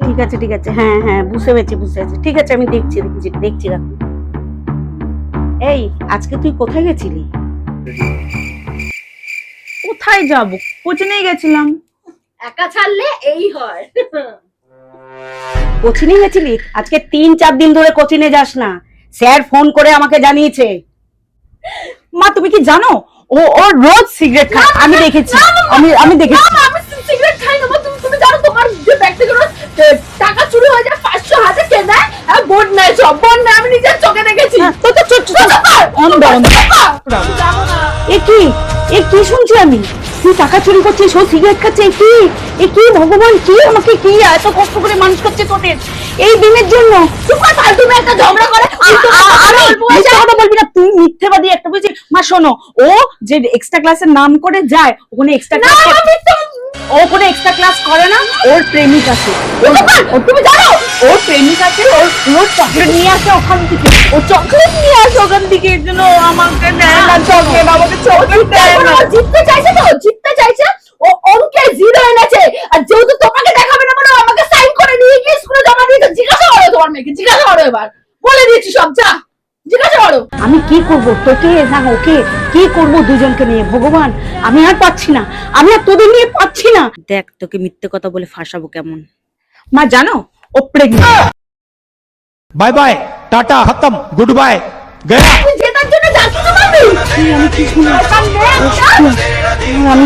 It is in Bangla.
ঠিক আছে ঠিক আছে, হ্যাঁ হ্যাঁ বুঝতে পেরেছি বুঝতে পেরেছি, ঠিক আছে আমি দেখছি দেখছি দেখছি রাখো। এই আজকে তুই কোথায় গেছিলি? কোথায় যাব, কোচিংয়ে গেছিলাম। একা ছাড়লে এই হয়। কোচিংয়ে গেছিলি? আজকে 3-4 দিন ধরে কোচিংয়ে যাস না, স্যার ফোন করে আমাকে জানিয়েছে। মা তুমি কি জানো, ও রোজ সিগারেট খায়, আমি দেখেছি, আমি দেখেছি। আমি সিগারেট খাই না। তুমি জানো তোমার যে ব্যক্তিগত টাকা চুরি হয়ে যায় 500,000 কে দেয়? বোন নাই, সব বোন নাই, আমি নিজের চোখে দেখেছি। তো জানো না। এ কি শুনছি আমি? তুই টাকা চুরি করছিস, ও সিগারেট খাচ্ছে, এ কি ভগবান, কি আমাকে কি এত কষ্ট করে মানুষ করছে তোদের এই দিনের জন্য? চুপ কর, ফালতু মেয়ে একটা ঝগড়া করে। মিথ্যে কথা বলবি না তুই, মিথ্যেবাদী একটা বুঝি। মা শোনো, ও যে এক্সট্রা ক্লাসের নাম করে যায়, ওখানে এক্সট্রা ক্লাস, ও কোনো এক্সট্রা ক্লাস করে না, ওর প্রেমিক আছে। তুমি জানো ওর প্রেমিক আছে, ওর চকলেট নিয়ে আসে ওখান থেকে, ও চকলেট নিয়ে আসে ওখান থেকে, এর জন্য আমাকে দেয় না চকলেট, আমাকে চকলেট দেয় না। জিততে চাইছে, তো জিততে চাইছে, ও অঙ্কে 0 এনেছে। আর যেহেতু তোমাকে দেখাবে না বলে আমাকে সাইন করে নিয়ে গিয়ে স্কুলে জমা দিয়েছে। জিজ্ঞাসা করো তোমার মেয়েকে, জিজ্ঞাসা করো, এবার বলে দিয়েছি সব, যা জিজ্ঞাসা করো। আমি কি করব তোকে না ওকে, কি করব দুজনকে নিয়ে? ভগবান আমি আর পাচ্ছি না, আমি আর তোদের নিয়ে পাচ্ছি না। দেখ তোকে মিথ্যে কথা বলে ফাঁসাবো কেমন। মা জানো, ও প্রেগনেন্ট। बाय बाय टाटा खत्म गुड बाय गया। তুমি জেতার জন্য যাচ্ছ না মামি? আমি কি শুনলাম? আমি